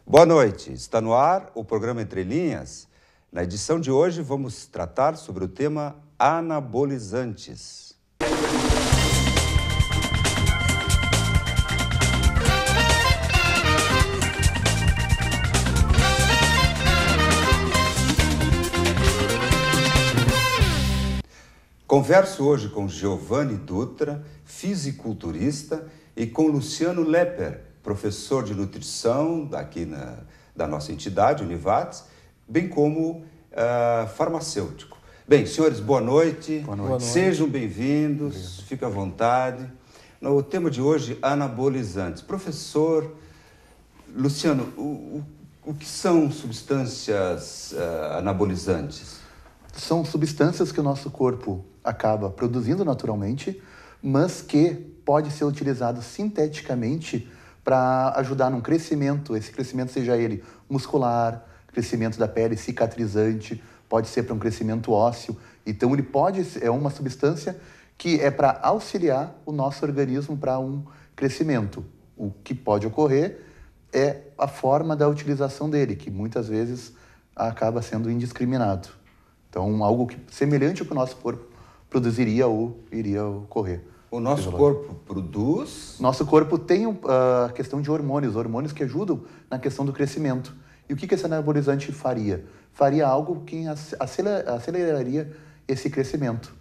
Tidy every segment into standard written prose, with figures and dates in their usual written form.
Boa noite, está no ar o programa Entre Linhas. Na edição de hoje vamos tratar sobre o tema anabolizantes. Converso hoje com Giovanni Dutra, fisiculturista, e com Luciano Lepper, professor de nutrição aqui da nossa entidade, Univates, bem como farmacêutico. Bem, senhores, boa noite. Boa noite. Sejam bem-vindos, fiquem à vontade. O tema de hoje, anabolizantes. Professor Luciano, o que são substâncias anabolizantes? São substâncias que o nosso corpo acaba produzindo naturalmente, mas que pode ser utilizado sinteticamente para ajudar num crescimento. Esse crescimento seja ele muscular, crescimento da pele, cicatrizante, pode ser para um crescimento ósseo. Então é uma substância que é para auxiliar o nosso organismo para um crescimento. O que pode ocorrer é a forma da utilização dele, que muitas vezes acaba sendo indiscriminado. Então, algo semelhante ao que o nosso corpo produziria ou iria ocorrer. O nosso corpo produz? Nosso corpo tem a questão de hormônios que ajudam na questão do crescimento. E o que esse anabolizante faria? Faria algo que aceleraria esse crescimento.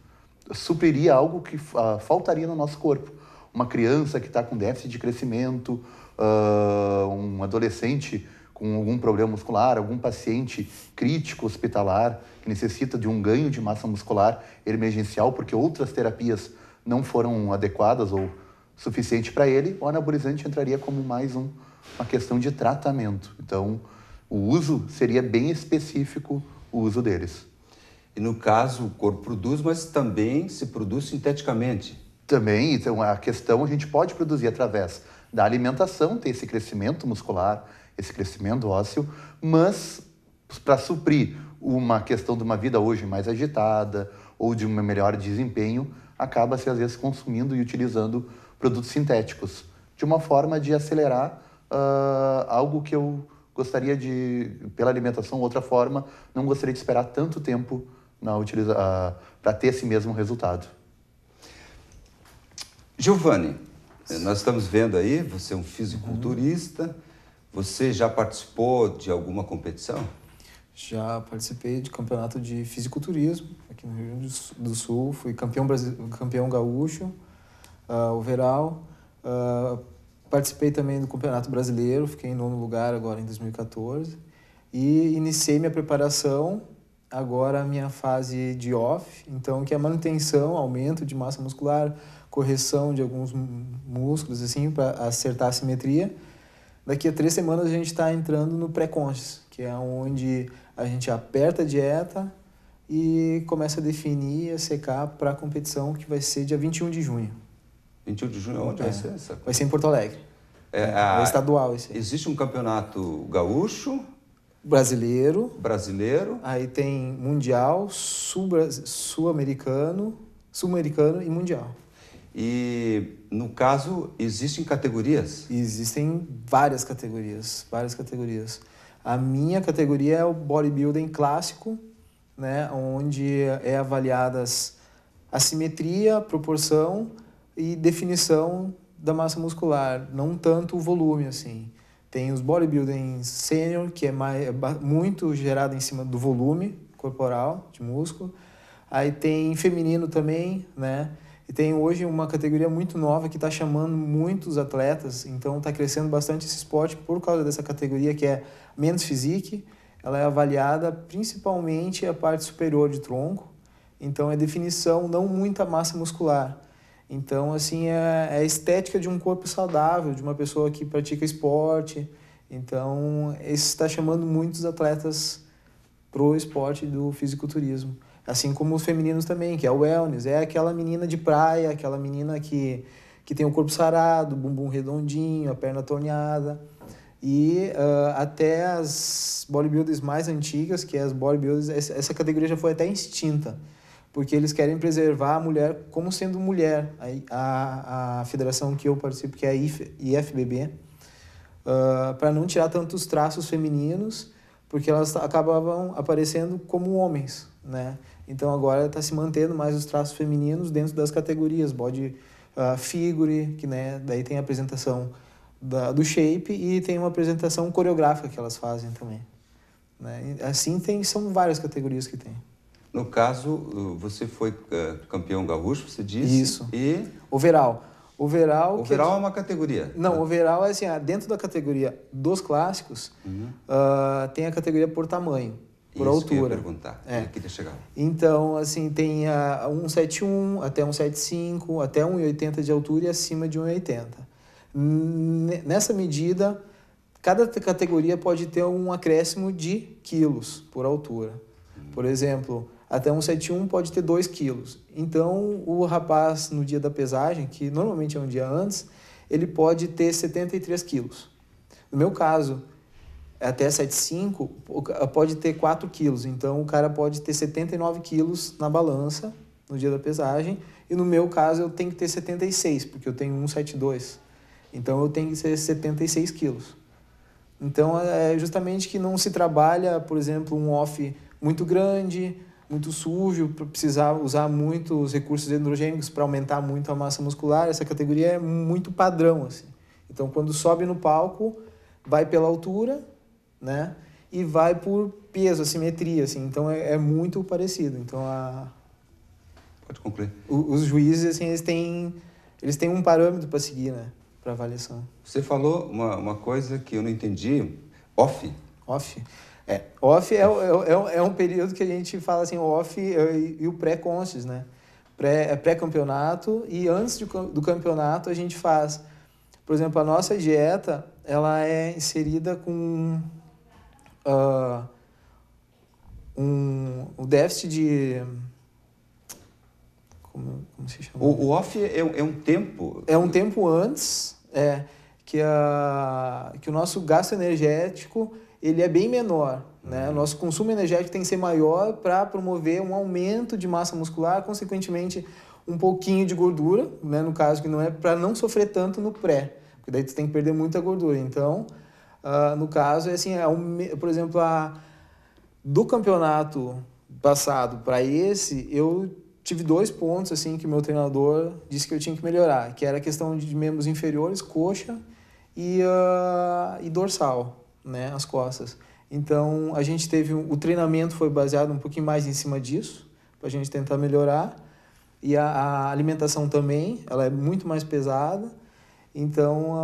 Supriria algo que faltaria no nosso corpo. Uma criança que está com déficit de crescimento, um adolescente com algum problema muscular, algum paciente crítico hospitalar que necessita de um ganho de massa muscular emergencial porque outras terapias não foram adequadas ou suficiente para ele, o anabolizante entraria como mais uma questão de tratamento. Então, o uso seria bem específico, o uso deles. E no caso, o corpo produz, mas também se produz sinteticamente. Também, então a questão a gente pode produzir através da alimentação, ter esse crescimento muscular, esse crescimento ósseo, mas para suprir uma questão de uma vida hoje mais agitada ou de um melhor desempenho, acaba-se às vezes consumindo e utilizando produtos sintéticos, de uma forma de acelerar algo que eu gostaria pela alimentação, outra forma, não gostaria de esperar tanto tempo para ter esse mesmo resultado. Giovanni, nós estamos vendo aí, você é um fisiculturista, você já participou de alguma competição? Já participei de campeonato de fisiculturismo aqui no Rio Grande do Sul, fui campeão gaúcho, overall. Participei também do Campeonato Brasileiro, fiquei em 9º lugar agora em 2014. E iniciei minha preparação, agora a minha fase de off, então que é a manutenção, aumento de massa muscular, correção de alguns músculos assim para acertar a simetria. Daqui a 3 semanas a gente está entrando no pré-conscious, que é onde a gente aperta a dieta e começa a definir e a secar para a competição que vai ser dia 21 de junho. 21 de junho, onde vai ser essa? Vai ser em Porto Alegre. É estadual esse aí. Existe um campeonato gaúcho? Brasileiro. Aí tem mundial, sul-americano e mundial. E, no caso, existem categorias? Existem várias categorias. A minha categoria é o bodybuilding clássico, né, onde é avaliadas a simetria, a proporção e definição da massa muscular, não tanto o volume, assim. Tem os bodybuilding sênior, que é muito gerado em cima do volume corporal, de músculo. Aí tem feminino também, né? E tem hoje uma categoria muito nova que está chamando muitos atletas, então está crescendo bastante esse esporte por causa dessa categoria que é Men's Physique. Ela é avaliada principalmente a parte superior de tronco, então é definição, não muita massa muscular. Então, assim, é a estética de um corpo saudável, de uma pessoa que pratica esporte. Então, esse está chamando muitos atletas pro esporte do fisiculturismo. Assim como os femininos também, que é o wellness, é aquela menina de praia, aquela menina que tem o corpo sarado, bumbum redondinho, a perna torneada. E até as bodybuilders mais antigas, que é as bodybuilders, essa categoria já foi até extinta, porque eles querem preservar a mulher como sendo mulher. A federação que eu participo, que é a IFBB, para não tirar tantos traços femininos, porque elas acabavam aparecendo como homens, né? Então agora está se mantendo mais os traços femininos dentro das categorias body figure, que, né, daí tem a apresentação do shape e tem uma apresentação coreográfica que elas fazem também, né? Assim são várias categorias que tem. No caso, você foi campeão gaúcho, você disse? Isso. E Overall. Overall é uma categoria? Não, overall é assim, dentro da categoria dos clássicos, tem a categoria por tamanho, por altura. Que eu ia perguntar, eu queria chegar. Então, assim, tem 1,71 até 1,75, até 1,80 de altura e acima de 1,80. Nessa medida, cada categoria pode ter um acréscimo de quilos por altura. Por exemplo, até 1,71 pode ter 2 quilos. Então, o rapaz, no dia da pesagem, que normalmente é um dia antes, ele pode ter 73 quilos. No meu caso, até 7,5 pode ter 4 quilos. Então, o cara pode ter 79 quilos na balança no dia da pesagem. E no meu caso, eu tenho que ter 76, porque eu tenho 1,72. Então, eu tenho que ter 76 quilos. Então, é justamente que não se trabalha, por exemplo, um off muito grande, muito sujo, para precisar usar muitos recursos endogênicos para aumentar muito a massa muscular. Essa categoria é muito padrão, assim. Então, quando sobe no palco, vai pela altura, né? E vai por peso, assimetria, assim. Então, é muito parecido. Então, Pode concluir. Os juízes, assim, eles têm um parâmetro para seguir, né? Para avaliação. Você falou uma coisa que eu não entendi. Off? Off. Off é um período que a gente fala assim, o off e o pré-conscious, né? Pré-campeonato, e antes do campeonato a gente faz, por exemplo, a nossa dieta, ela é inserida com um déficit de... Como se chama? O off é um tempo... É um tempo antes, que o nosso gasto energético ele é bem menor, né? O nosso consumo energético tem que ser maior para promover um aumento de massa muscular, consequentemente um pouquinho de gordura, né? No caso que não é para não sofrer tanto no pré, porque daí tu tem que perder muita gordura. Então, no caso, é assim, por exemplo, do campeonato passado para esse, eu tive 2 pontos assim que o meu treinador disse que eu tinha que melhorar, que era a questão de membros inferiores, coxa e dorsal, né, as costas. Então, a gente o treinamento foi baseado um pouquinho mais em cima disso, para a gente tentar melhorar. E a alimentação também, ela é muito mais pesada. Então,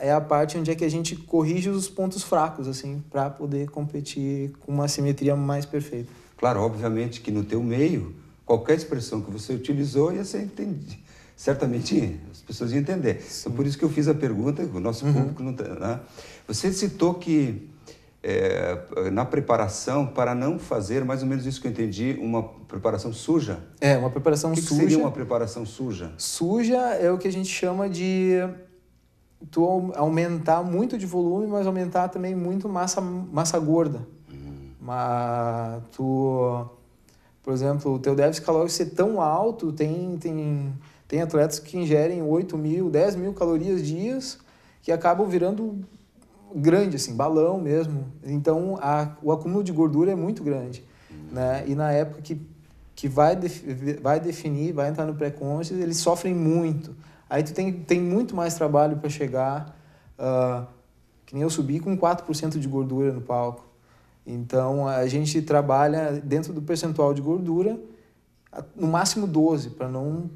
é a parte onde é que a gente corrige os pontos fracos, assim, para poder competir com uma simetria mais perfeita. Claro, obviamente que no teu meio, qualquer expressão que você utilizou ia ser entendida. Certamente as pessoas iam entender. Então, por isso que eu fiz a pergunta, o nosso público não tem, né? Você citou que na preparação, para não fazer, mais ou menos isso que eu entendi, uma preparação suja. Uma preparação suja. O que seria uma preparação suja? Suja é o que a gente chama de tu aumentar muito de volume, mas aumentar também muito massa gorda. Mas por exemplo, o teu déficit calórico ser tão alto, tem atletas que ingerem 8.000, 10.000 calorias dias, que acabam virando grande, assim, balão mesmo. Então, o acúmulo de gordura é muito grande, né? E na época que vai definir, vai entrar no pré-conscious, eles sofrem muito. Aí tu tem muito mais trabalho para chegar, que nem eu subi com 4% de gordura no palco. Então, a gente trabalha dentro do percentual de gordura, no máximo 12, para não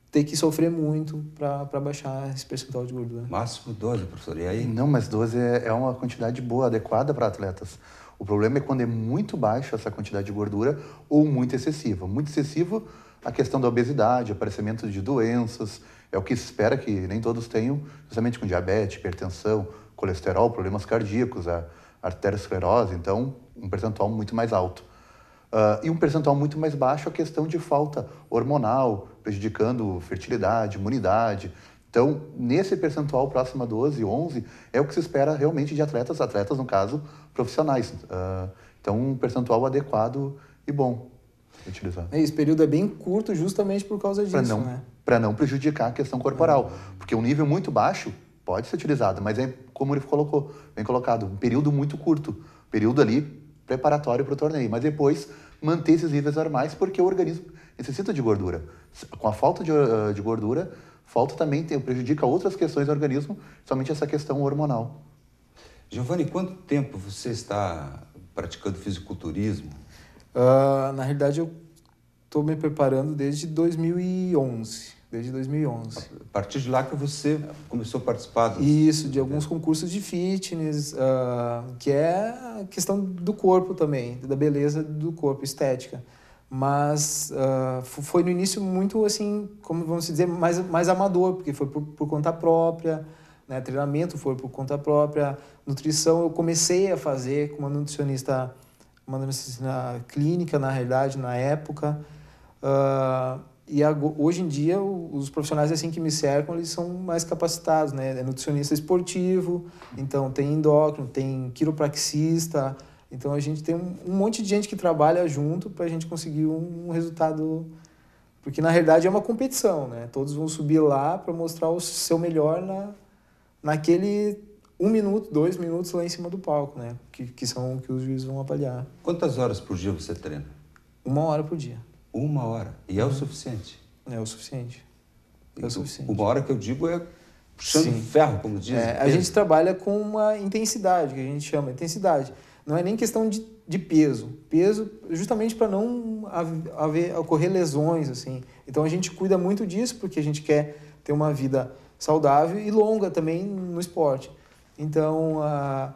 ter que sofrer muito para baixar esse percentual de gordura. Máximo 12, professor, e aí? Não, mas 12 é uma quantidade boa, adequada para atletas. O problema é quando é muito baixa essa quantidade de gordura ou muito excessiva. Muito excessivo, a questão da obesidade, aparecimento de doenças, é o que se espera que nem todos tenham, justamente com diabetes, hipertensão, colesterol, problemas cardíacos, a arteriosclerose, então um percentual muito mais alto. E um percentual muito mais baixo a questão de falta hormonal, prejudicando fertilidade, imunidade. Então, nesse percentual próximo a 12, 11, é o que se espera realmente de atletas no caso, profissionais. Então, um percentual adequado e bom de utilizar. Esse período é bem curto justamente por causa disso, né? Para não prejudicar a questão corporal. Porque um nível muito baixo Pode ser utilizado, mas é como ele colocou, bem colocado, um período muito curto, período ali preparatório para o torneio, mas depois manter esses níveis normais porque o organismo necessita de gordura. Com a falta de gordura, falta também prejudica outras questões do organismo, somente essa questão hormonal. Giovanni, quanto tempo você está praticando fisiculturismo? Na realidade, eu estou me preparando desde 2011. Desde 2011. A partir de lá que você começou a participar dos... Isso, de alguns concursos de fitness, que é a questão do corpo também, da beleza do corpo, estética. Mas foi no início muito, assim, como vamos dizer, mais amador, porque foi por conta própria, né? Treinamento foi por conta própria, nutrição eu comecei a fazer com uma nutricionista clínica, na realidade, na época. E hoje em dia, os profissionais assim que me cercam, eles são mais capacitados, né? É nutricionista esportivo, então tem endócrino, tem quiropraxista. Então a gente tem um monte de gente que trabalha junto para a gente conseguir um resultado. Porque na realidade é uma competição, né? Todos vão subir lá para mostrar o seu melhor naquele 1 minuto, 2 minutos lá em cima do palco, né? Que são que os juízes vão avaliar. Quantas horas por dia você treina? 1 hora por dia. 1 hora. E é o suficiente? É o suficiente. É o suficiente. 1 hora que eu digo é puxando ferro, como diz. A gente trabalha com uma intensidade, que a gente chama intensidade. Não é nem questão de peso. Peso justamente para não ocorrer lesões, assim. Então a gente cuida muito disso porque a gente quer ter uma vida saudável e longa também no esporte. Então a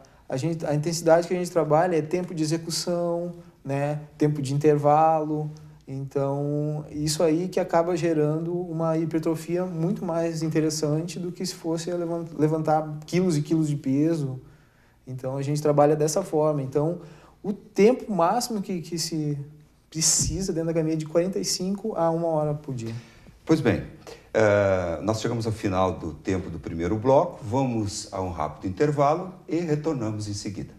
intensidade que a gente trabalha é tempo de execução, né? Tempo de intervalo. Então, isso aí que acaba gerando uma hipertrofia muito mais interessante do que se fosse levantar quilos e quilos de peso. Então, a gente trabalha dessa forma. Então, o tempo máximo que se precisa dentro da academia é de 45 a 1 hora por dia. Pois bem, nós chegamos ao final do tempo do primeiro bloco. Vamos a um rápido intervalo e retornamos em seguida.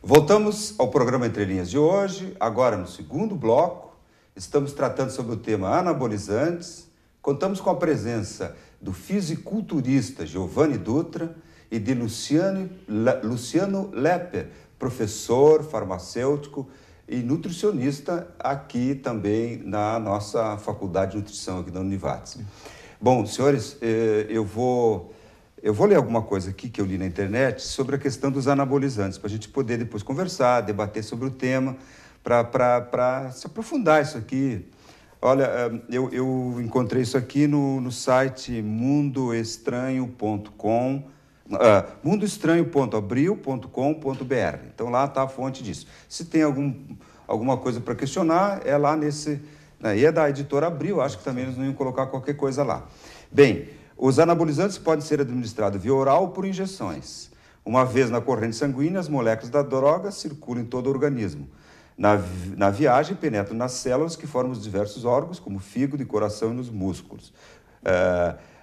Voltamos ao programa Entre Linhas de hoje. Agora, no segundo bloco, estamos tratando sobre o tema anabolizantes. Contamos com a presença do fisiculturista Giovanni Dutra e de Luciano Lepper, professor, farmacêutico e nutricionista aqui também na nossa Faculdade de Nutrição aqui da Univates. Bom, senhores, eu vou ler alguma coisa aqui que eu li na internet sobre a questão dos anabolizantes, para a gente poder depois conversar, debater sobre o tema, para se aprofundar isso aqui. Olha, eu encontrei isso aqui no site mundoestranho.com, mundoestranho.abril.com.br. Então lá está a fonte disso. Se tem alguma coisa para questionar, é lá nesse... E é da editora Abril, acho que também eles não iam colocar qualquer coisa lá. Bem, os anabolizantes podem ser administrados via oral ou por injeções. Uma vez na corrente sanguínea, as moléculas da droga circulam em todo o organismo. Na viagem, penetram nas células que formam os diversos órgãos, como o fígado e coração e nos músculos.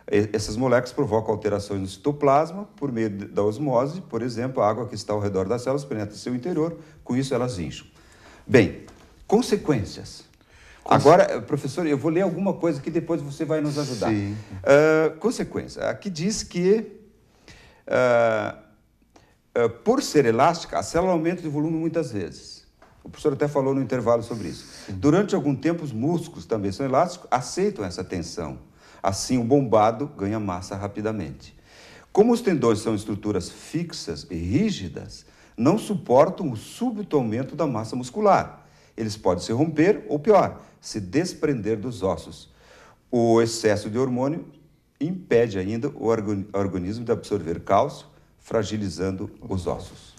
Essas moléculas provocam alterações no citoplasma por meio da osmose. Por exemplo, a água que está ao redor das células penetra em seu interior, com isso elas incham. Bem, consequências. Agora, professor, eu vou ler alguma coisa que depois você vai nos ajudar. Sim. Consequência. Aqui diz que, por ser elástica, a célula aumenta de volume muitas vezes. O professor até falou no intervalo sobre isso. Sim. Durante algum tempo, os músculos também são elásticos, aceitam essa tensão. Assim, o bombado ganha massa rapidamente. Como os tendões são estruturas fixas e rígidas, não suportam o súbito aumento da massa muscular. Eles podem se romper ou, pior, se desprender dos ossos. O excesso de hormônio impede ainda o organismo de absorver cálcio, fragilizando os ossos.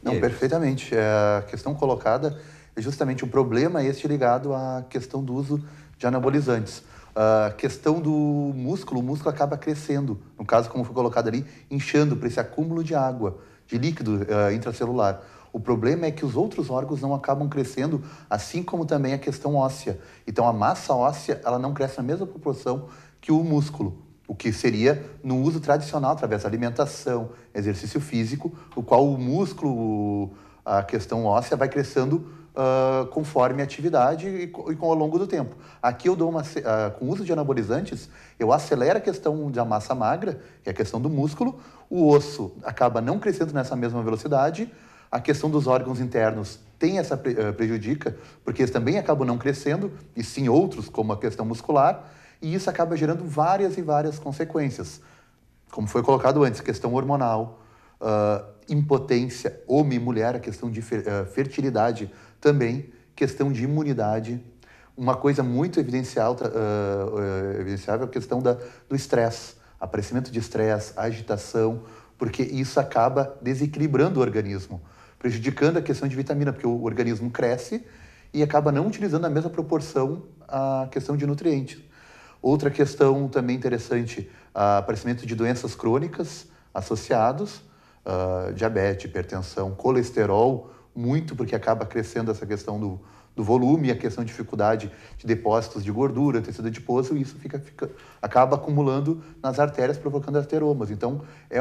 Não, perfeitamente. A questão colocada é justamente o problema ligado à questão do uso de anabolizantes. A questão do músculo, o músculo acaba crescendo, no caso, como foi colocado ali, inchando por esse acúmulo de água, de líquido intracelular. O problema é que os outros órgãos não acabam crescendo, assim como também a questão óssea. Então, a massa óssea ela não cresce na mesma proporção que o músculo, o que seria no uso tradicional, através da alimentação, exercício físico, o qual o músculo, a questão óssea, vai crescendo conforme a atividade e com ao longo do tempo. Aqui eu dou com o uso de anabolizantes, eu acelero a questão da massa magra, que é a questão do músculo, o osso acaba não crescendo nessa mesma velocidade, a questão dos órgãos internos prejudica, porque eles também acabam não crescendo, e sim outros, como a questão muscular, e isso acaba gerando várias e várias consequências. Como foi colocado antes, questão hormonal, impotência, homem e mulher, a questão de fertilidade também, questão de imunidade. Uma coisa muito evidenciável é a questão do estresse, aparecimento de estresse, agitação, porque isso acaba desequilibrando o organismo, prejudicando a questão de vitamina, porque o organismo cresce e acaba não utilizando a mesma proporção a questão de nutrientes. Outra questão também interessante, aparecimento de doenças crônicas associados, diabetes, hipertensão, colesterol, muito porque acaba crescendo essa questão do volume, a questão de dificuldade de depósitos de gordura, tecido adiposo, e isso acaba acumulando nas artérias, provocando arteromas. Então, é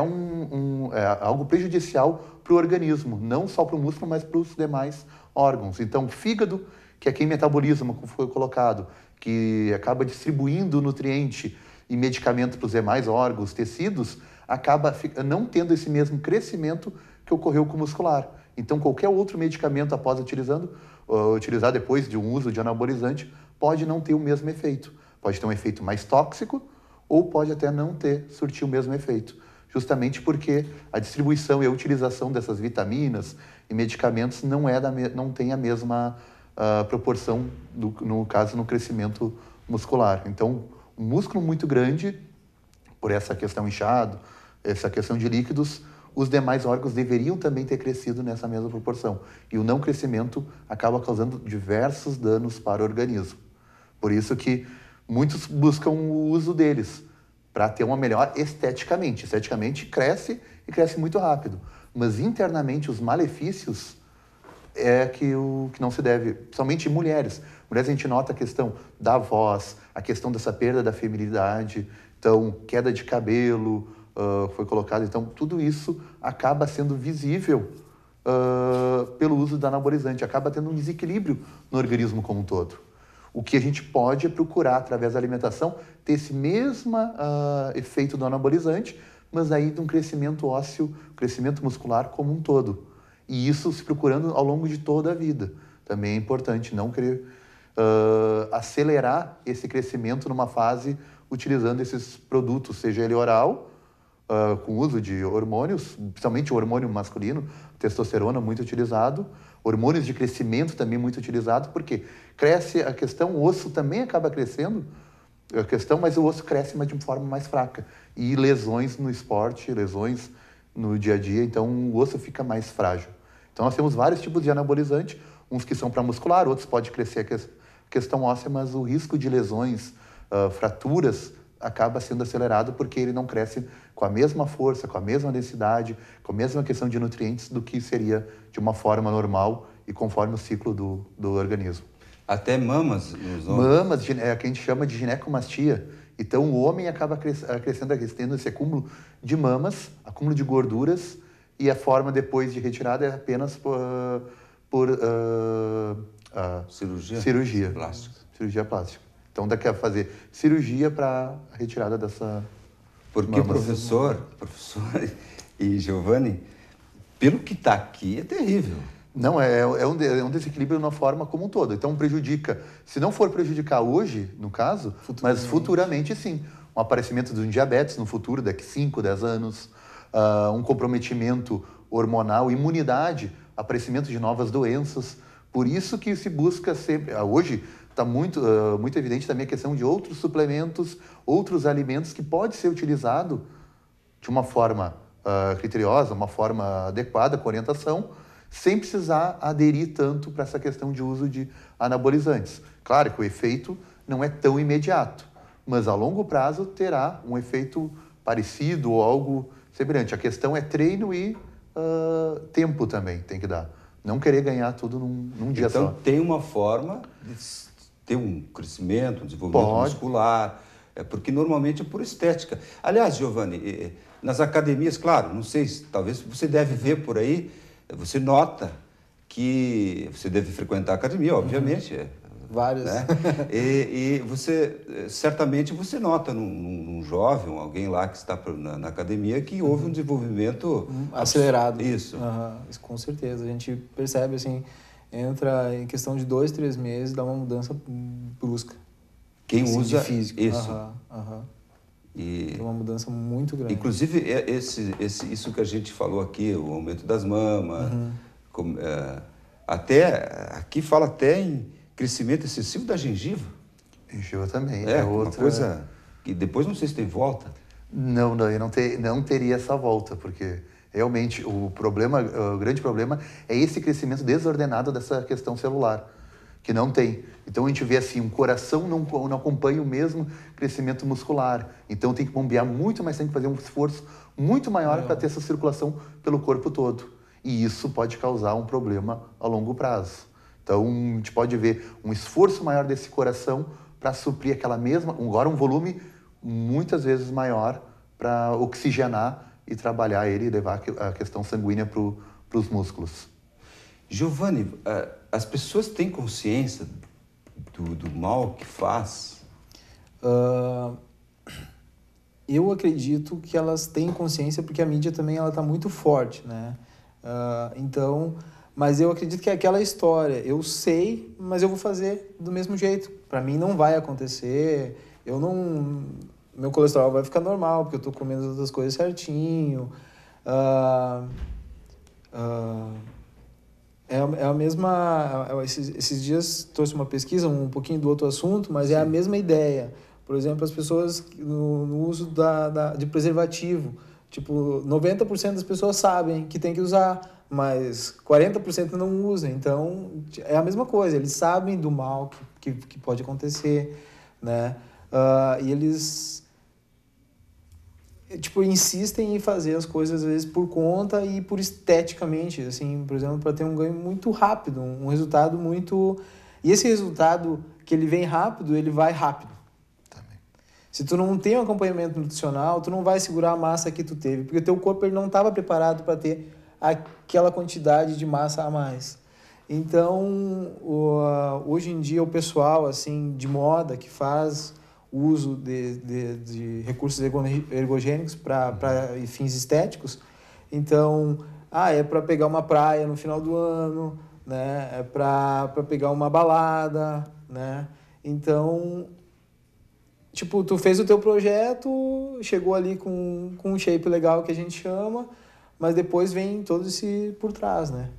algo prejudicial para o organismo, não só para o músculo, mas para os demais órgãos. Então, o fígado, que é quem metaboliza, como foi colocado, que acaba distribuindo nutriente e medicamento para os demais órgãos, tecidos, acaba não tendo esse mesmo crescimento que ocorreu com o muscular. Então, qualquer outro medicamento após utilizar depois de um uso de anabolizante, pode não ter o mesmo efeito. Pode ter um efeito mais tóxico ou pode até não surtir o mesmo efeito. Justamente porque a distribuição e a utilização dessas vitaminas e medicamentos não tem a mesma proporção, no caso, no crescimento muscular. Então, um músculo muito grande, por essa questão inchado, essa questão de líquidos, os demais órgãos deveriam também ter crescido nessa mesma proporção. E o não crescimento acaba causando diversos danos para o organismo. Por isso que muitos buscam o uso deles, para ter uma melhor esteticamente. Esteticamente cresce e cresce muito rápido. Mas internamente os malefícios é que não se deve, principalmente em mulheres. Mulheres a gente nota a questão da voz, a questão dessa perda da feminilidade, então queda de cabelo, foi colocado. Então, tudo isso acaba sendo visível pelo uso do anabolizante, acaba tendo um desequilíbrio no organismo como um todo. O que a gente pode é procurar, através da alimentação, ter esse mesmo efeito do anabolizante, mas aí de um crescimento ósseo, crescimento muscular como um todo. E isso se procurando ao longo de toda a vida. Também é importante não querer acelerar esse crescimento numa fase utilizando esses produtos, seja ele oral, com uso de hormônios, principalmente o hormônio masculino, testosterona muito utilizado, hormônios de crescimento também muito utilizado, porque cresce a questão, o osso também acaba crescendo, mas o osso cresce, mas de uma forma mais fraca. E lesões no esporte, lesões no dia a dia, então o osso fica mais frágil. Então nós temos vários tipos de anabolizante, uns que são para muscular, outros pode crescer a questão óssea, mas o risco de lesões, fraturas, acaba sendo acelerado porque ele não cresce com a mesma força, com a mesma densidade, com a mesma questão de nutrientes do que seria de uma forma normal e conforme o ciclo do organismo. Até mamas nos homens? Mamas, é o que a gente chama de ginecomastia. Então, o homem acaba crescendo, tendo esse acúmulo de mamas, acúmulo de gorduras, e a forma depois de retirada é apenas por cirurgia plástica. Cirurgia plástica. Então, daqui a fazer cirurgia para a retirada dessa... Porque, professor e Giovanni, pelo que está aqui, é terrível. Não, é um desequilíbrio na forma como um todo. Então, prejudica, se não for prejudicar hoje, no caso, mas futuramente sim. Um aparecimento de um diabetes no futuro, daqui 5, 10 anos, um comprometimento hormonal, imunidade, aparecimento de novas doenças. Por isso que se busca sempre... Hoje está muito evidente também a questão de outros suplementos, outros alimentos que pode ser utilizado de uma forma criteriosa, uma forma adequada, com orientação, sem precisar aderir tanto para essa questão de uso de anabolizantes. Claro que o efeito não é tão imediato, mas a longo prazo terá um efeito parecido ou algo semelhante. A questão é treino e tempo também tem que dar. Não querer ganhar tudo num dia só. Então tem uma forma de ter um crescimento, um desenvolvimento muscular, porque normalmente é por estética. Aliás, Giovanni, nas academias, claro, não sei, talvez você deve ver por aí, você nota que você deve frequentar a academia, obviamente. Vários. Né? E você, certamente, você nota num jovem, alguém lá que está na academia, que houve um desenvolvimento acelerado. Isso. Isso, com certeza. A gente percebe, assim, entra em questão de 2, 3 meses, dá uma mudança brusca. Quem assim, usa de físico. isso. E tem uma mudança muito grande. Inclusive, isso que a gente falou aqui, o aumento das mamas, até aqui fala até em crescimento excessivo da gengiva. Gengiva também. Uma coisa que depois não sei se tem volta. Não, eu não teria essa volta, porque realmente o grande problema é esse crescimento desordenado dessa questão celular, que não tem. Então a gente vê assim, o coração não acompanha o mesmo crescimento muscular. Então tem que bombear muito mais, tem que fazer um esforço muito maior para ter essa circulação pelo corpo todo. E isso pode causar um problema a longo prazo. Então a gente pode ver um esforço maior desse coração para suprir agora um volume muitas vezes maior para oxigenar e trabalhar ele e levar a questão sanguínea para os músculos. Giovanni, as pessoas têm consciência do mal que faz? Eu acredito que elas têm consciência porque a mídia também está muito forte, né? Mas eu acredito que é aquela história, eu sei, mas eu vou fazer do mesmo jeito. Para mim não vai acontecer, meu colesterol vai ficar normal, porque eu estou comendo todas as coisas certinho. É a mesma... Esses dias trouxe uma pesquisa, um pouquinho do outro assunto, mas é a mesma ideia. Por exemplo, as pessoas no uso de preservativo. Tipo, 90% das pessoas sabem que tem que usar, mas 40% não usam. Então, é a mesma coisa. Eles sabem do mal que pode acontecer, né? E eles... insistem em fazer as coisas, às vezes, por conta e por esteticamente, assim, por exemplo, para ter um ganho muito rápido, um resultado muito... E esse resultado que ele vem rápido, ele vai rápido. Também. Se tu não tem um acompanhamento nutricional, tu não vai segurar a massa que tu teve, porque o teu corpo ele não estava preparado para ter aquela quantidade de massa a mais. Então, hoje em dia, o pessoal, assim, de moda, que faz... uso de recursos ergogênicos para fins estéticos. Então, é para pegar uma praia no final do ano, né? É para pegar uma balada, né? Então, tu fez o teu projeto, chegou ali com um shape legal que a gente chama, mas depois vem todo esse por trás, né?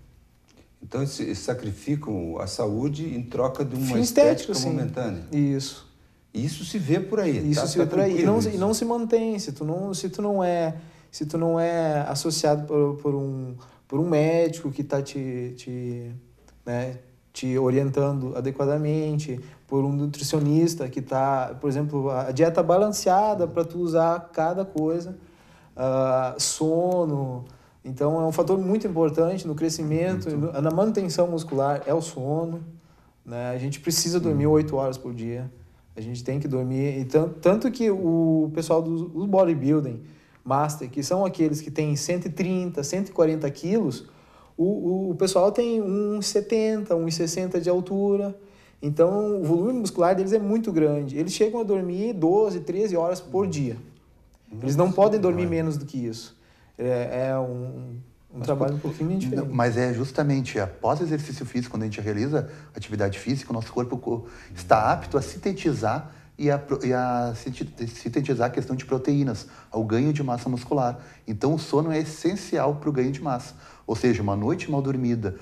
Então, eles sacrificam a saúde em troca de uma fim estética estético, momentânea. Isso. Isso se vê por aí. Isso se vê por aí. E não se mantém. Se tu não é associado por um médico que está te orientando adequadamente, por um nutricionista que está, por exemplo, a dieta balanceada para tu usar cada coisa, sono. Então é um fator muito importante no crescimento, na manutenção muscular é o sono, né? A gente precisa dormir 8 horas por dia. A gente tem que dormir, e tanto que o pessoal do bodybuilding master, que são aqueles que têm 130, 140 quilos, o pessoal tem 1,70, 1,60 de altura, então o volume muscular deles é muito grande. Eles chegam a dormir 12, 13 horas por dia. Eles não podem dormir menos do que isso. É um trabalho um pouquinho diferente. Mas é justamente após exercício físico, quando a gente realiza atividade física, o nosso corpo está apto a sintetizar sintetizar a questão de proteínas, ao ganho de massa muscular. Então o sono é essencial para o ganho de massa. Ou seja, uma noite mal dormida,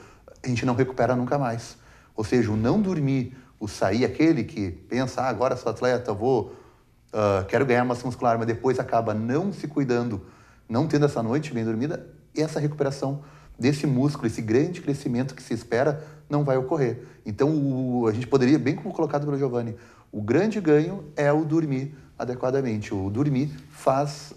a gente não recupera nunca mais. Ou seja, o não dormir, o sair, aquele que pensa, agora sou atleta, quero ganhar massa muscular, mas depois acaba não se cuidando, não tendo essa noite bem dormida, essa recuperação desse músculo, esse grande crescimento que se espera, não vai ocorrer. Então, a gente poderia, bem como colocado pelo Giovanni, o grande ganho é o dormir adequadamente. O dormir faz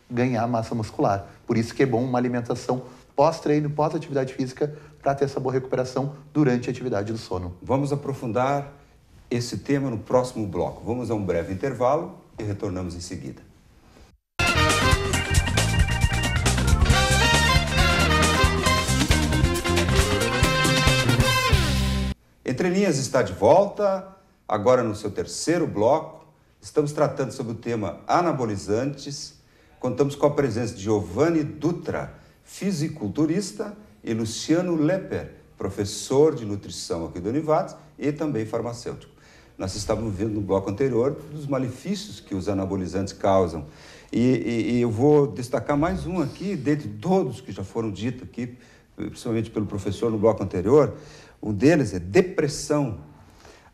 ganhar massa muscular. Por isso que é bom uma alimentação pós-treino, pós-atividade física, para ter essa boa recuperação durante a atividade do sono. Vamos aprofundar esse tema no próximo bloco. Vamos a um breve intervalo e retornamos em seguida. Entre Linhas está de volta, agora no seu terceiro bloco. Estamos tratando sobre o tema anabolizantes. Contamos com a presença de Giovanni Dutra, fisiculturista, e Luciano Lepper, professor de nutrição aqui do Univates e também farmacêutico. Nós estávamos vendo no bloco anterior dos malefícios que os anabolizantes causam. E eu vou destacar mais um aqui, dentre todos que já foram ditos aqui, principalmente pelo professor no bloco anterior. Um deles é depressão.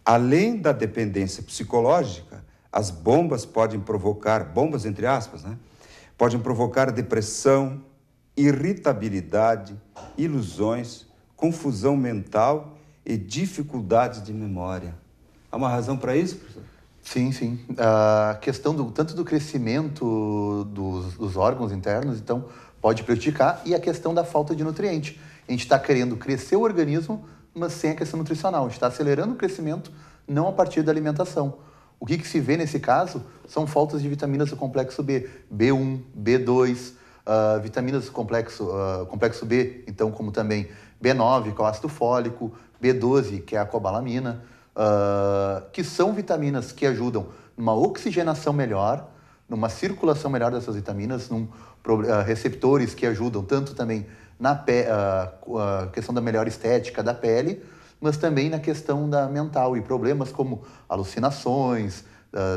Além da dependência psicológica, as bombas podem provocar, bombas entre aspas, né? Podem provocar depressão, irritabilidade, ilusões, confusão mental e dificuldades de memória. Há uma razão para isso, professor? Sim, sim. A questão tanto do crescimento dos órgãos internos, então, pode prejudicar, e a questão da falta de nutriente. A gente está querendo crescer o organismo, mas sem a questão nutricional. A gente está acelerando o crescimento, não a partir da alimentação. O que se vê nesse caso são faltas de vitaminas do complexo B, B1, B2, vitaminas do complexo B, então como também B9, que é o ácido fólico, B12, que é a cobalamina, que são vitaminas que ajudam numa oxigenação melhor, numa circulação melhor dessas vitaminas, receptores que ajudam tanto também na questão da melhor estética da pele, mas também na questão da mental e problemas como alucinações,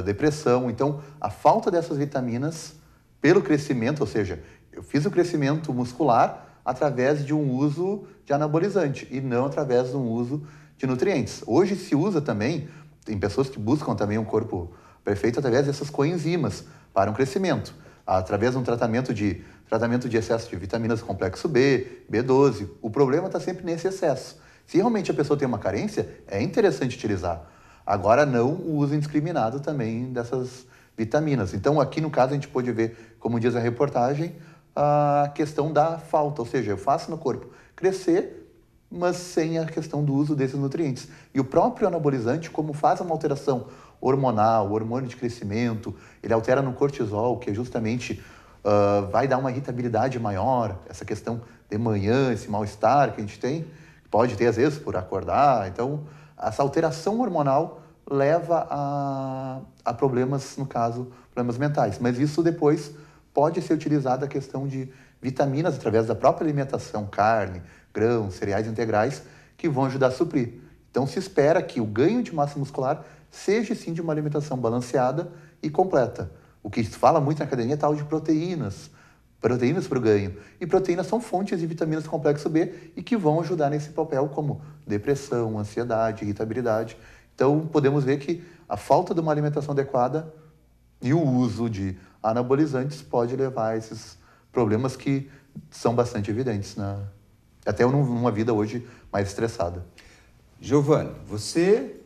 depressão. Então, a falta dessas vitaminas pelo crescimento, ou seja, eu fiz o crescimento muscular através de um uso de anabolizante e não através de um uso de nutrientes. Hoje se usa também, tem pessoas que buscam também um corpo perfeito através dessas coenzimas para um crescimento, através de um tratamento de excesso de vitaminas do complexo B, B12. O problema está sempre nesse excesso. Se realmente a pessoa tem uma carência, é interessante utilizar. Agora, não o uso indiscriminado também dessas vitaminas. Então, aqui no caso, a gente pode ver, como diz a reportagem, a questão da falta. Ou seja, eu faço no corpo crescer, mas sem a questão do uso desses nutrientes. E o próprio anabolizante, como faz uma alteração hormonal, o hormônio de crescimento, ele altera no cortisol, que é justamente vai dar uma irritabilidade maior, essa questão de manhã, esse mal-estar que a gente tem, pode ter às vezes por acordar. Então, essa alteração hormonal leva a problemas, no caso, problemas mentais. Mas isso depois pode ser utilizado a questão de vitaminas através da própria alimentação, carne, grãos, cereais integrais, que vão ajudar a suprir. Então, se espera que o ganho de massa muscular seja, sim, de uma alimentação balanceada e completa. O que se fala muito na academia é tal de proteínas para o ganho. E proteínas são fontes de vitaminas do complexo B e que vão ajudar nesse papel como depressão, ansiedade, irritabilidade. Então, podemos ver que a falta de uma alimentação adequada e o uso de anabolizantes pode levar a esses problemas que são bastante evidentes, até numa vida hoje mais estressada. Giovanni, você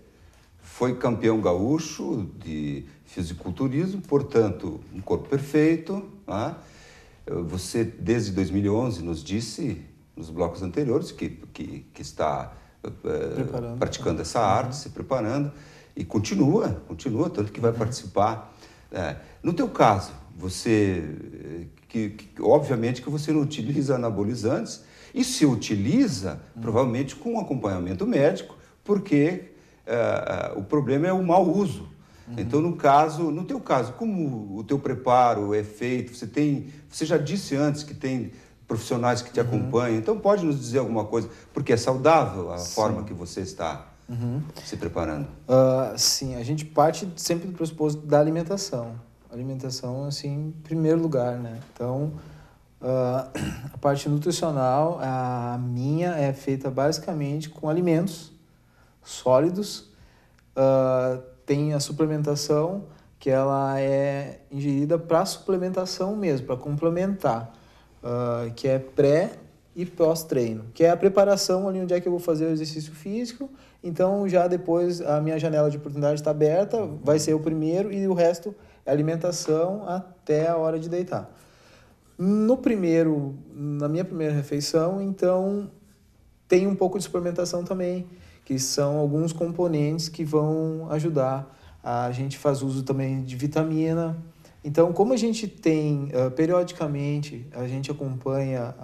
foi campeão gaúcho de fisiculturismo, portanto, um corpo perfeito, né? Você, desde 2011, nos disse, nos blocos anteriores, que está praticando essa arte, se preparando, e continua, tanto que vai participar. No teu caso, você, obviamente que você não utiliza anabolizantes, e se utiliza, provavelmente com acompanhamento médico, porque o problema é o mau uso. Então, no teu caso, como o teu preparo é feito? Você já disse antes que tem profissionais que te acompanham, então pode nos dizer alguma coisa, porque é saudável a forma que você está se preparando? Sim, a gente parte sempre do pressuposto da alimentação. Alimentação, assim, em primeiro lugar, né? Então, a parte nutricional, a minha é feita basicamente com alimentos sólidos. Tem a suplementação, que ela é ingerida para suplementação mesmo, para complementar, que é pré e pós-treino, que é a preparação ali onde é que eu vou fazer o exercício físico. Então, já depois a minha janela de oportunidade está aberta, vai ser o primeiro e o resto é alimentação até a hora de deitar. Na minha primeira refeição, então, tem um pouco de suplementação também, que são alguns componentes que vão ajudar. A gente faz uso também de vitamina. Então, como a gente tem, periodicamente, a gente acompanha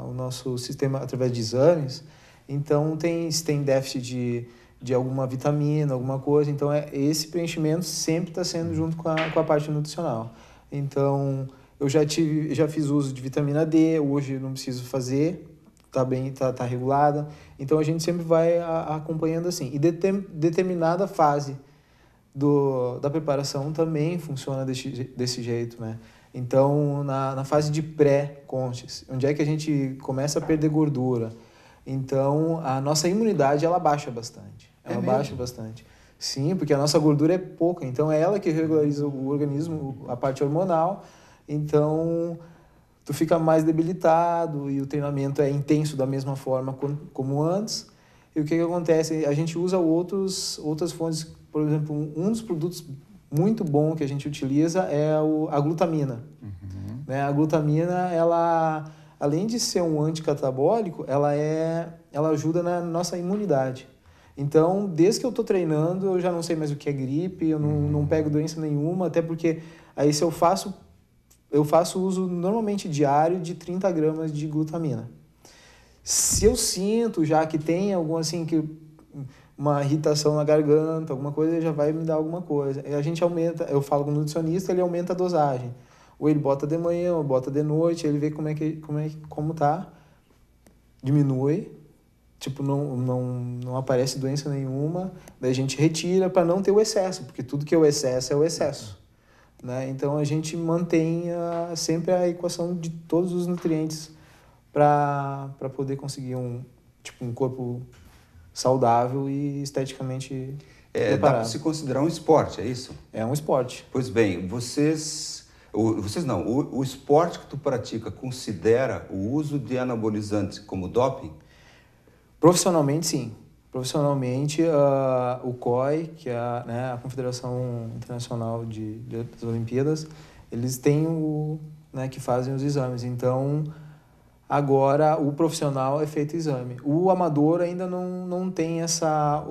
o nosso sistema através de exames, então, se tem déficit de alguma vitamina, alguma coisa. Então, esse preenchimento sempre está sendo junto com a parte nutricional. Então, eu já fiz uso de vitamina D, hoje não preciso fazer, tá regulada. Então, a gente sempre vai acompanhando assim. E determinada fase da preparação também funciona desse jeito, né? Então, na fase de pré-conches, onde é que a gente começa a perder gordura, então a nossa imunidade ela baixa bastante. Ela baixa bastante. Sim, porque a nossa gordura é pouca, então é ela que regulariza o organismo, a parte hormonal. Então, tu fica mais debilitado e o treinamento é intenso da mesma forma como antes. E o que acontece? A gente usa outras fontes, por exemplo, um dos produtos muito bom que a gente utiliza é a glutamina. Né? A glutamina, ela, além de ser um anticatabólico, ela ajuda na nossa imunidade. Então, desde que eu estou treinando, eu já não sei mais o que é gripe, eu não pego doença nenhuma, até porque aí se eu faço uso normalmente diário de 30 gramas de glutamina. Se eu sinto já que tem algum assim uma irritação na garganta, alguma coisa, já vai me dar alguma coisa. E a gente aumenta, eu falo com o nutricionista, ele aumenta a dosagem. Ou ele bota de manhã, ou bota de noite, ele vê como tá, diminui, tipo, não aparece doença nenhuma, daí a gente retira para não ter o excesso, porque tudo que é o excesso é o excesso. Né? Então a gente mantém sempre a equação de todos os nutrientes para poder conseguir um corpo saudável e esteticamente preparado. Dá para se considerar um esporte, é isso? É um esporte. Pois bem, o esporte que tu pratica considera o uso de anabolizantes como doping? Profissionalmente, sim. Profissionalmente, o COI, que é a Confederação Internacional das Olimpíadas, eles têm que fazem os exames. Então, agora o profissional é feito exame. O amador ainda não tem essa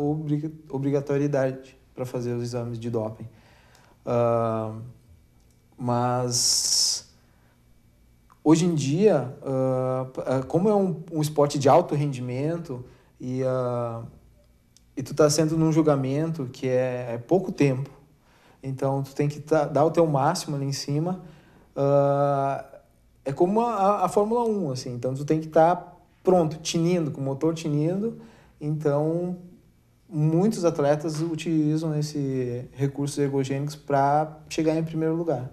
obrigatoriedade para fazer os exames de doping. Mas hoje em dia, como é um esporte de alto rendimento e tu está sendo num julgamento que é pouco tempo, então tu tem que dar o teu máximo ali em cima. É como a Fórmula 1, assim, então tu tem que estar pronto, tinindo, com o motor tinindo. Então, muitos atletas utilizam esses recursos ergogênicos para chegar em primeiro lugar.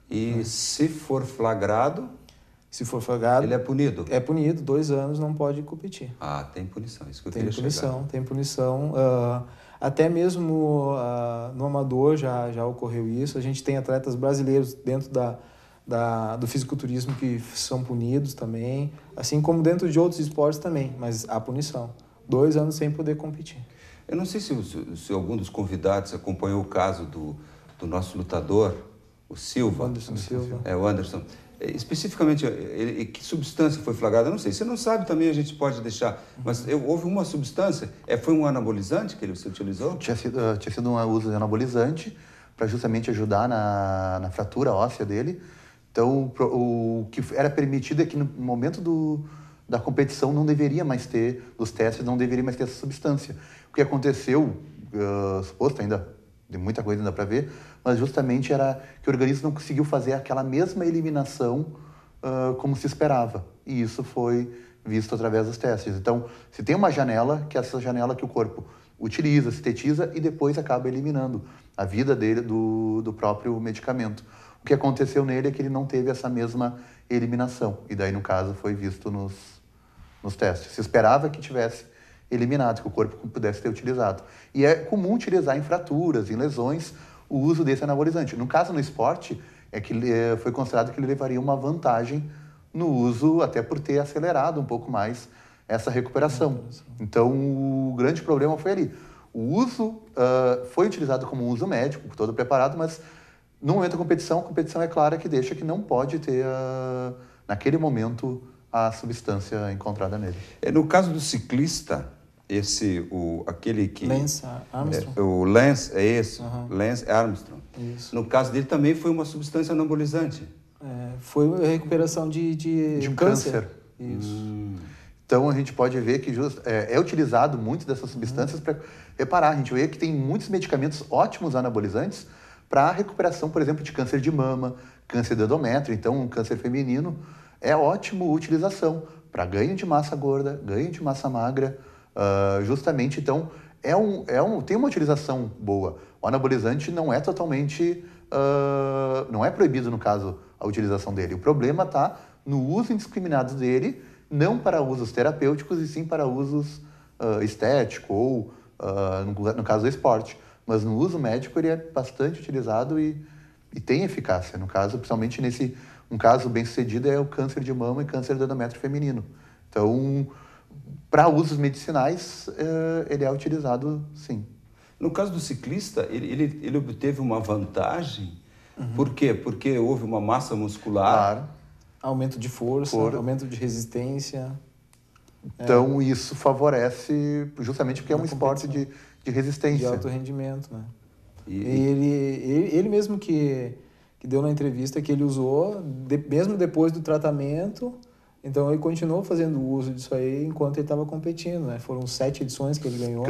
E se for flagrado? Se for flagrado... Ele é punido? É punido, 2 anos não pode competir. Tem punição, isso que eu tem queria punição, chegar. Tem punição. Até mesmo no amador já ocorreu isso. A gente tem atletas brasileiros dentro do fisiculturismo que são punidos também, assim como dentro de outros esportes também, mas há punição. 2 anos sem poder competir. Eu não sei se algum dos convidados acompanhou o caso do nosso lutador, o Silva. Anderson Silva. O Anderson. Especificamente, que substância foi flagrada? Eu não sei. Se não sabe, também a gente pode deixar. Mas houve uma substância? Foi um anabolizante que ele se utilizou? Tinha sido um uso de anabolizante para justamente ajudar na fratura óssea dele. Então, o que era permitido é que no momento da competição não deveria mais ter, dos testes, não deveria mais ter essa substância. O que aconteceu, suposto ainda, de muita coisa ainda para ver, mas justamente era que o organismo não conseguiu fazer aquela mesma eliminação como se esperava. E isso foi visto através dos testes. Então, se tem uma janela, que é essa janela que o corpo utiliza, sintetiza e depois acaba eliminando a vida dele do próprio medicamento. O que aconteceu nele é que ele não teve essa mesma eliminação. E daí, no caso, foi visto nos testes. Se esperava que tivesse eliminado, que o corpo pudesse ter utilizado. E é comum utilizar em fraturas, em lesões, o uso desse anabolizante. No caso, no esporte, é que foi considerado que ele levaria uma vantagem no uso, até por ter acelerado um pouco mais essa recuperação. Então, o grande problema foi ali. O uso foi utilizado como um uso médico, todo preparado, mas no momento da competição, a competição é clara que deixa que não pode ter, naquele momento, a substância encontrada nele. No caso do ciclista, aquele que... Lance Armstrong. O Lance, é esse, Lance Armstrong. Isso. No caso dele também foi uma substância anabolizante. Foi recuperação de um câncer. câncer. Isso. Então, a gente pode ver que é utilizado muito dessas substâncias para reparar. A gente vê que tem muitos medicamentos ótimos anabolizantes para a recuperação, por exemplo, de câncer de mama, câncer de endométrio. Então, um câncer feminino é ótimo utilização para ganho de massa gorda, ganho de massa magra, justamente. Então, tem uma utilização boa. O anabolizante não é totalmente... não é proibido, no caso, a utilização dele. O problema está no uso indiscriminado dele, não para usos terapêuticos, e sim para usos estético ou, no caso do esporte. Mas no uso médico ele é bastante utilizado e tem eficácia. No caso, principalmente um caso bem sucedido é o câncer de mama e câncer de endométrio feminino. Então, para usos medicinais, ele é utilizado, sim. No caso do ciclista, ele obteve uma vantagem. Por quê? Porque houve uma massa muscular. Claro. Aumento de força, aumento de resistência. Então, isso favorece, justamente porque é um esporte de resistência. De alto rendimento, né? Ele mesmo que deu na entrevista que ele usou, mesmo depois do tratamento, então ele continuou fazendo uso disso aí enquanto ele estava competindo, né? Foram 7 edições que ele ganhou.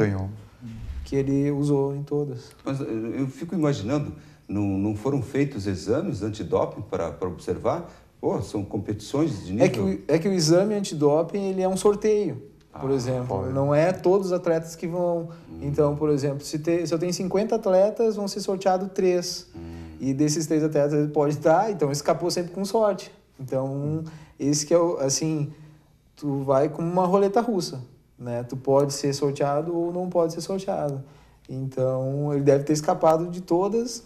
Que ele usou em todas. Mas eu fico imaginando, não foram feitos exames antidoping para observar? Pô, são competições de nível... É que o exame antidoping, ele é um sorteio, por exemplo. Não é todos os atletas que vão... Então, por exemplo, se eu tenho 50 atletas, vão ser sorteados 3. E desses 3 atletas ele pode estar, então escapou sempre com sorte. Então, esse que é o... Assim, tu vai como uma roleta russa, né? Tu pode ser sorteado ou não pode ser sorteado. Então, ele deve ter escapado de todas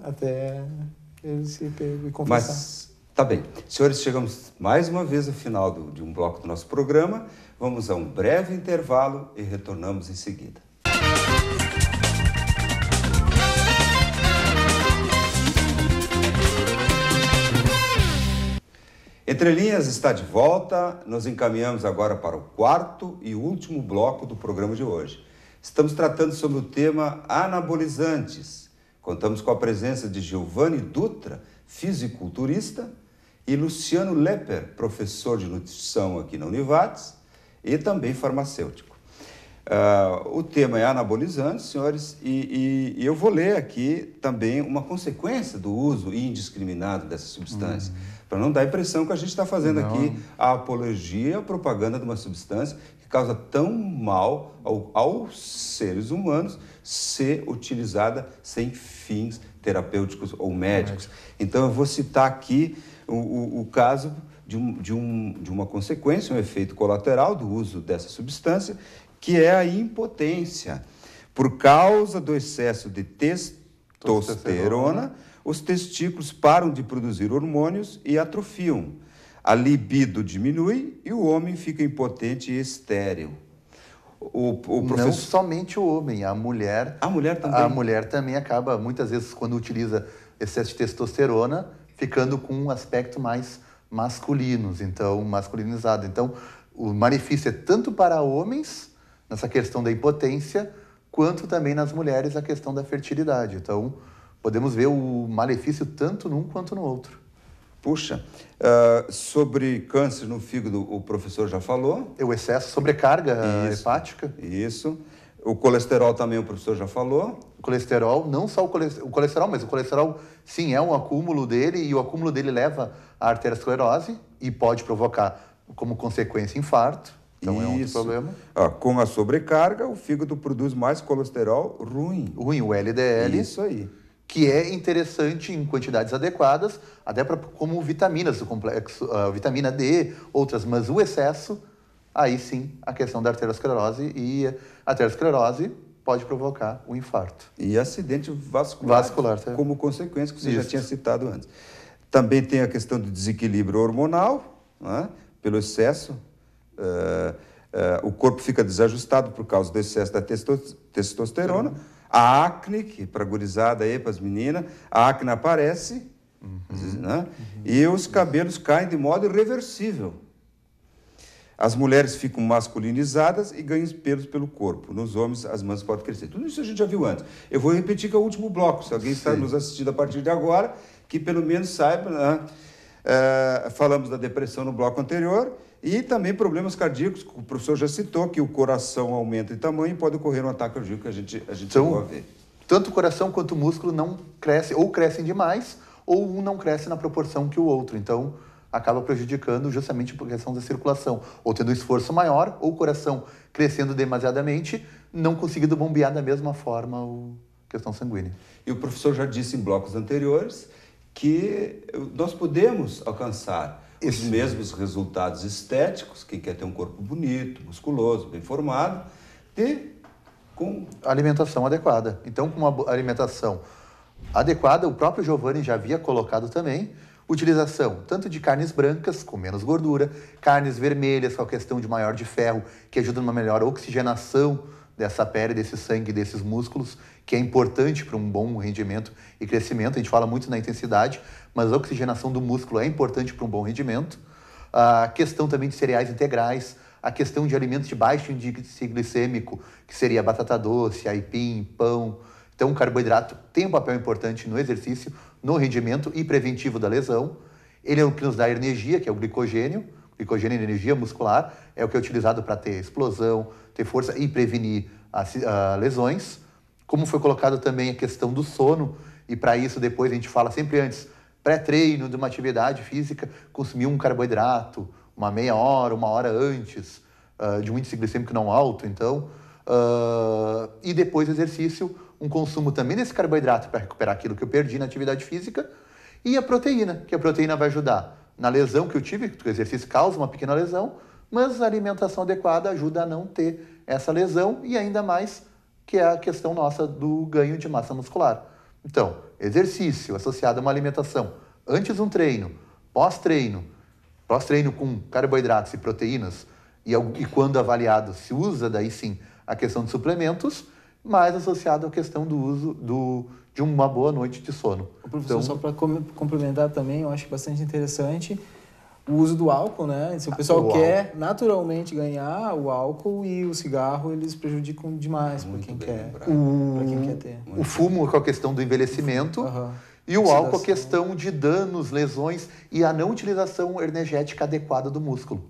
até ele se confessar. Mas... Tá bem. Senhores, chegamos mais uma vez ao final de um bloco do nosso programa. Vamos a um breve intervalo e retornamos em seguida. Entre Linhas está de volta. Nos encaminhamos agora para o 4º e último bloco do programa de hoje. Estamos tratando sobre o tema anabolizantes. Contamos com a presença de Giovanni Dutra, fisiculturista, e Luciano Lepper, professor de nutrição aqui na Univates e também farmacêutico. O tema é anabolizantes, senhores, e eu vou ler aqui também uma consequência do uso indiscriminado dessa substância, para não dar a impressão que a gente está fazendo aqui a apologia, a propaganda de uma substância que causa tão mal aos seres humanos ser utilizada sem fins terapêuticos ou médicos. Então, eu vou citar aqui o caso de uma consequência, um efeito colateral do uso dessa substância, que é a impotência. Por causa do excesso de testosterona, os testículos param de produzir hormônios e atrofiam. A libido diminui e o homem fica impotente e estéril. Não somente o homem, a mulher também. A mulher também acaba, muitas vezes, quando utiliza excesso de testosterona, ficando com um aspecto mais masculinizado. Então, o malefício é tanto para homens, nessa questão da impotência, quanto também nas mulheres, a questão da fertilidade. Então, podemos ver o malefício tanto num quanto no outro. Puxa, sobre câncer no fígado, o professor já falou. O excesso, sobrecarga hepática. Isso. O colesterol também o professor já falou. O colesterol, não só o colesterol, mas o colesterol, sim, é um acúmulo dele, e o acúmulo dele leva à arteriosclerose e pode provocar, como consequência, infarto. Então, é um outro problema. Com a sobrecarga, o fígado produz mais colesterol ruim. O LDL. Isso aí. Que é interessante em quantidades adequadas, até como vitaminas do complexo, vitamina D, outras, mas o excesso, aí sim, a questão da arteriosclerose, e a arteriosclerose pode provocar o infarto. E acidente vascular como consequência, que você já tinha citado antes. Também tem a questão do desequilíbrio hormonal, né? Pelo excesso. O corpo fica desajustado por causa do excesso da testosterona. A acne, que para a gurizada aí, para as meninas, a acne aparece, né? E os cabelos caem de modo irreversível. As mulheres ficam masculinizadas e ganham pelos pelo corpo. Nos homens, as mãos podem crescer. Tudo isso a gente já viu antes. Eu vou repetir que é o último bloco. Se alguém está nos assistindo a partir de agora, que pelo menos saiba, né? Falamos da depressão no bloco anterior E também problemas cardíacos, o professor já citou que o coração aumenta de tamanho e pode ocorrer um ataque cardíaco que a gente chegou a ver. Tanto o coração quanto o músculo não crescem, ou crescem demais, ou um não cresce na proporção que o outro. Então, acaba prejudicando justamente por questão da circulação. Ou tendo um esforço maior, ou o coração crescendo demasiadamente, não conseguindo bombear da mesma forma a questão sanguínea. E o professor já disse em blocos anteriores que nós podemos alcançar os mesmos resultados estéticos, quem quer ter um corpo bonito, musculoso, bem formado, com alimentação adequada. Então, com uma alimentação adequada, o próprio Giovanni já havia colocado também, utilização tanto de carnes brancas, com menos gordura, carnes vermelhas, com a questão de maior de ferro, que ajuda numa melhor oxigenação dessa pele, desse sangue, desses músculos, que é importante para um bom rendimento e crescimento. A gente fala muito na intensidade, mas a oxigenação do músculo é importante para um bom rendimento. A questão também de cereais integrais, a questão de alimentos de baixo índice glicêmico, que seria batata doce, aipim, pão. Então, o carboidrato tem um papel importante no exercício, no rendimento e preventivo da lesão. Ele é o que nos dá energia, que é o glicogênio. Glicogênio e energia muscular é o que é utilizado para ter explosão, ter força e prevenir as lesões. Como foi colocado também a questão do sono, e para isso depois a gente fala sempre antes, pré-treino de uma atividade física, consumir um carboidrato, uma meia hora, uma hora antes, de um índice glicêmico não alto, então, e depois do exercício, um consumo também desse carboidrato para recuperar aquilo que eu perdi na atividade física, e a proteína, que a proteína vai ajudar na lesão que eu tive, que o exercício causa uma pequena lesão, mas a alimentação adequada ajuda a não ter essa lesão, e ainda mais que é a questão nossa do ganho de massa muscular. Então, exercício associado a uma alimentação antes de um treino, pós-treino com carboidratos e proteínas, e quando avaliado se usa daí sim a questão de suplementos, mais associado à questão do uso de uma boa noite de sono. O professor, então, só para complementar também, eu acho bastante interessante o uso do álcool, né? Se o pessoal quer naturalmente ganhar, o álcool e o cigarro, eles prejudicam demais para quem quer ter. O fumo com a questão do envelhecimento, e o álcool a questão de danos, lesões e a não utilização energética adequada do músculo.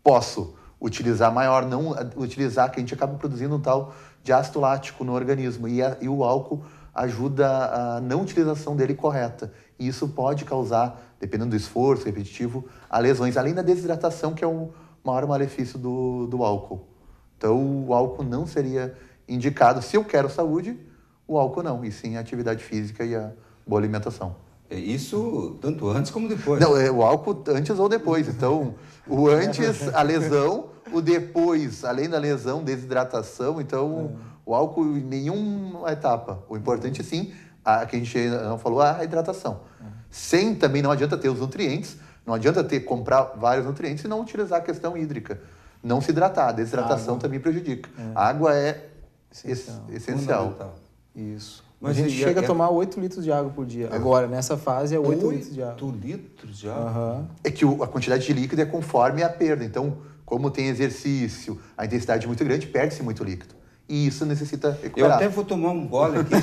Posso utilizar maior, não utilizar, que a gente acaba produzindo um tal de ácido lático no organismo, e o álcool ajuda a não utilização dele correta. E isso pode causar, dependendo do esforço repetitivo, a lesões, além da desidratação, que é o maior malefício do álcool. Então, o álcool não seria indicado. Se eu quero saúde, o álcool não, e sim a atividade física e a boa alimentação. Isso tanto antes como depois. Não, o álcool antes ou depois. Então, o antes, a lesão, o depois, além da lesão, desidratação. Então, o álcool em nenhuma etapa. O importante, sim, que a gente não falou, a hidratação. Sem também não adianta ter os nutrientes, não adianta comprar vários nutrientes e não utilizar a questão hídrica. Não se hidratar, a desidratação também prejudica. A água é essencial. Isso. Mas a gente chega a tomar 8 litros de água por dia. Agora, nessa fase, é 8 litros de água. 8 litros de água? É que a quantidade de líquido é conforme a perda. Então, como tem exercício, a intensidade é muito grande, perde-se muito líquido. E isso necessita recuperar. Eu até vou tomar um gole aqui.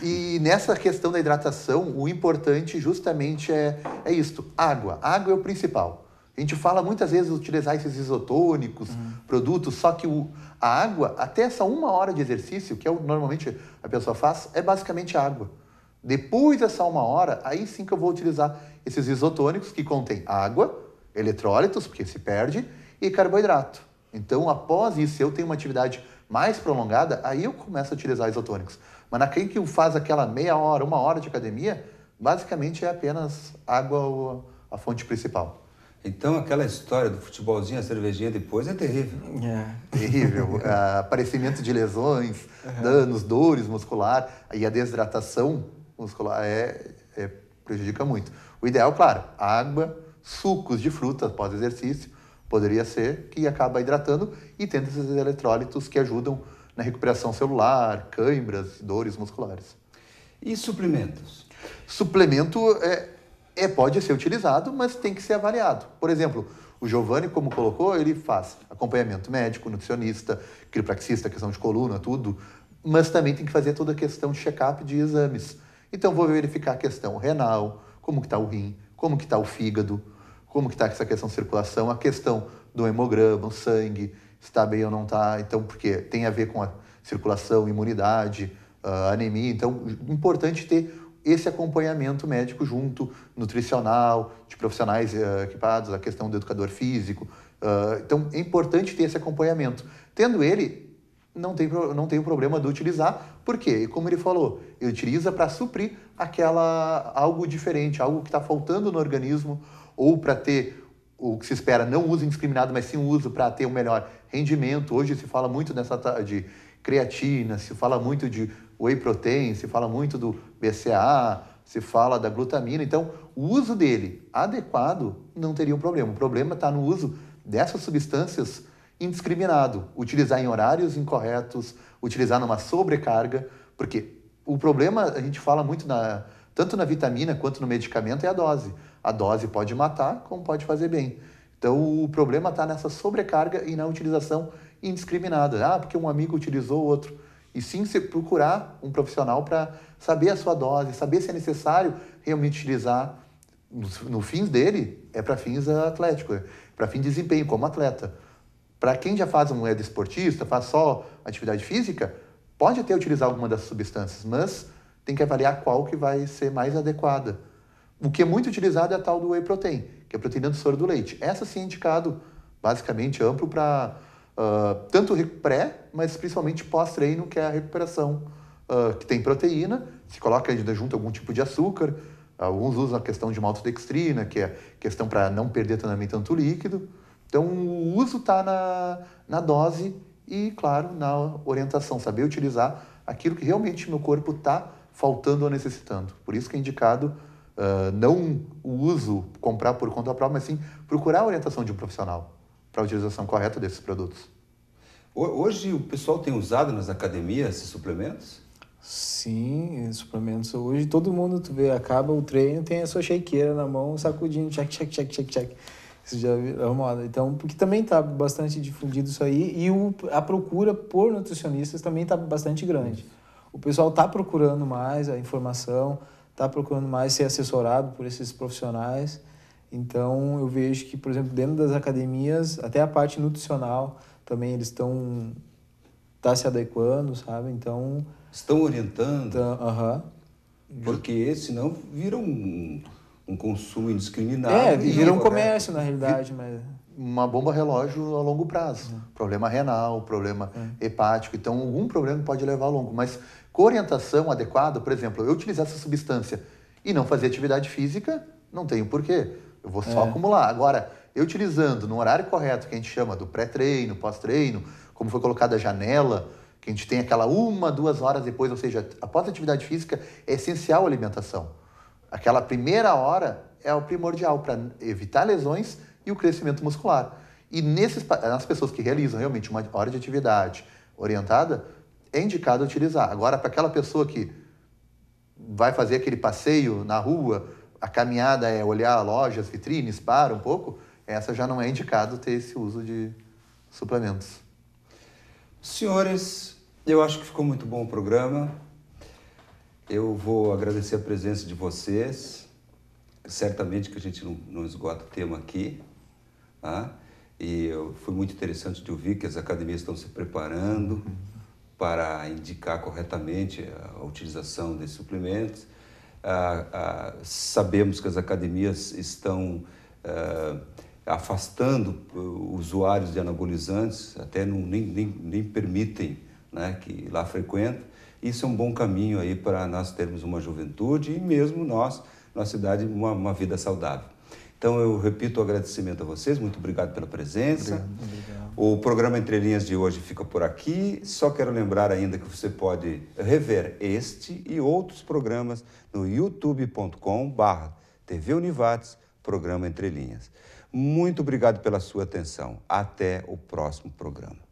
E nessa questão da hidratação, o importante justamente é isto. Água. Água é o principal. A gente fala muitas vezes de utilizar esses isotônicos, produtos, só que a água, até essa 1 hora de exercício, que normalmente a pessoa faz, é basicamente água. Depois dessa 1 hora, aí sim que eu vou utilizar esses isotônicos que contêm água, eletrólitos, porque se perde, e carboidrato. Então, após isso, se eu tenho uma atividade mais prolongada, aí eu começo a utilizar isotônicos. Mas naquele que faz aquela meia hora, 1 hora de academia, basicamente é apenas água a fonte principal. Então, aquela história do futebolzinho, a cervejinha depois é terrível. Terrível. Aparecimento de lesões, danos, dores muscular, e a desidratação muscular prejudica muito. O ideal, claro, água, sucos de fruta após exercício, poderia ser, que acaba hidratando e tendo esses eletrólitos que ajudam na recuperação celular, câimbras, dores musculares. E suplementos? Suplemento pode ser utilizado, mas tem que ser avaliado. Por exemplo, o Giovanni, como colocou, ele faz acompanhamento médico, nutricionista, quiropraxista, questão de coluna, tudo, mas também tem que fazer toda a questão de check-up de exames. Então, vou verificar a questão renal, como que está o rim, como que está o fígado, como que está essa questão de circulação, a questão do hemograma, o sangue, se está bem ou não está. Então, porque tem a ver com a circulação, imunidade, anemia. Então, importante ter esse acompanhamento médico junto, nutricional, de profissionais equipados, a questão do educador físico. Então, é importante ter esse acompanhamento. Tendo ele, não tem o problema de utilizar, porque, como ele falou, ele utiliza para suprir algo diferente, algo que está faltando no organismo, ou para ter o que se espera, não uso indiscriminado, mas sim um uso para ter um melhor rendimento. Hoje se fala muito de creatina, se fala muito de whey protein, se fala muito do BCAA, se fala da glutamina. Então, o uso dele adequado não teria um problema. O problema está no uso dessas substâncias indiscriminado, utilizar em horários incorretos, utilizar numa sobrecarga, porque o problema, a gente fala muito, tanto na vitamina quanto no medicamento, é a dose. A dose pode matar, como pode fazer bem. Então, o problema está nessa sobrecarga e na utilização indiscriminada. Porque um amigo utilizou outro. E sim, você procurar um profissional para saber a sua dose, saber se é necessário realmente utilizar. No fins dele, é para fins atléticos, para fim de desempenho, como atleta. Para quem já é desportista, faz só atividade física, pode até utilizar alguma das substâncias, mas tem que avaliar qual que vai ser mais adequada. O que é muito utilizado é a tal do whey protein, que é a proteína do soro do leite. Essa sim é indicado, basicamente, amplo para tanto pré, mas principalmente pós-treino, que é a recuperação, que tem proteína, se coloca ainda junto algum tipo de açúcar, alguns usam a questão de maltodextrina, que é questão para não perder também tanto líquido. Então, o uso está na dose e, claro, na orientação, saber utilizar aquilo que realmente meu corpo está faltando ou necessitando. Por isso que é indicado não o uso, comprar por conta própria, mas sim procurar a orientação de um profissional para a utilização correta desses produtos. Hoje o pessoal tem usado nas academias esses suplementos? Sim, suplementos. Hoje todo mundo, tu vê, acaba o treino, tem a sua shakeira na mão, sacudindo, check, check, check, check, check. Isso já é uma moda. Então, porque também está bastante difundido isso aí e a procura por nutricionistas também está bastante grande. O pessoal está procurando mais a informação, está procurando mais ser assessorado por esses profissionais. Então, eu vejo que, por exemplo, dentro das academias, até a parte nutricional também eles estão se adequando, sabe? Então... Estão orientando? Porque senão vira um consumo indiscriminado. Vira um comércio, na realidade. Mas... uma bomba relógio a longo prazo. Problema renal, problema hepático. Então, algum problema pode levar a longo. Mas com orientação adequada, por exemplo, eu utilizar essa substância e não fazer atividade física, não tenho porquê. Eu vou só acumular. Agora, eu utilizando no horário correto, que a gente chama do pré-treino, pós-treino, como foi colocada a janela, que a gente tem aquela 1-2 horas depois, ou seja, após a atividade física, é essencial a alimentação. Aquela primeira hora é o primordial para evitar lesões e o crescimento muscular. E nas pessoas que realizam realmente uma hora de atividade orientada, é indicado utilizar. Agora, para aquela pessoa que vai fazer aquele passeio na rua, a caminhada é olhar lojas, vitrines, para um pouco, essa já não é indicado ter esse uso de suplementos. Senhores, eu acho que ficou muito bom o programa. Eu vou agradecer a presença de vocês. Certamente que a gente não esgota o tema aqui. Tá? E foi muito interessante de ouvir que as academias estão se preparando para indicar corretamente a utilização desses suplementos. Sabemos que as academias estão afastando usuários de anabolizantes, até nem permitem, né, que lá frequentem. Isso é um bom caminho aí para nós termos uma juventude e mesmo nós, na cidade, uma vida saudável. Então, eu repito o agradecimento a vocês, muito obrigado pela presença. Obrigado. O programa Entre Linhas de hoje fica por aqui. Só quero lembrar ainda que você pode rever este e outros programas no youtube.com/TV Univates, programa Entre Linhas. Muito obrigado pela sua atenção. Até o próximo programa.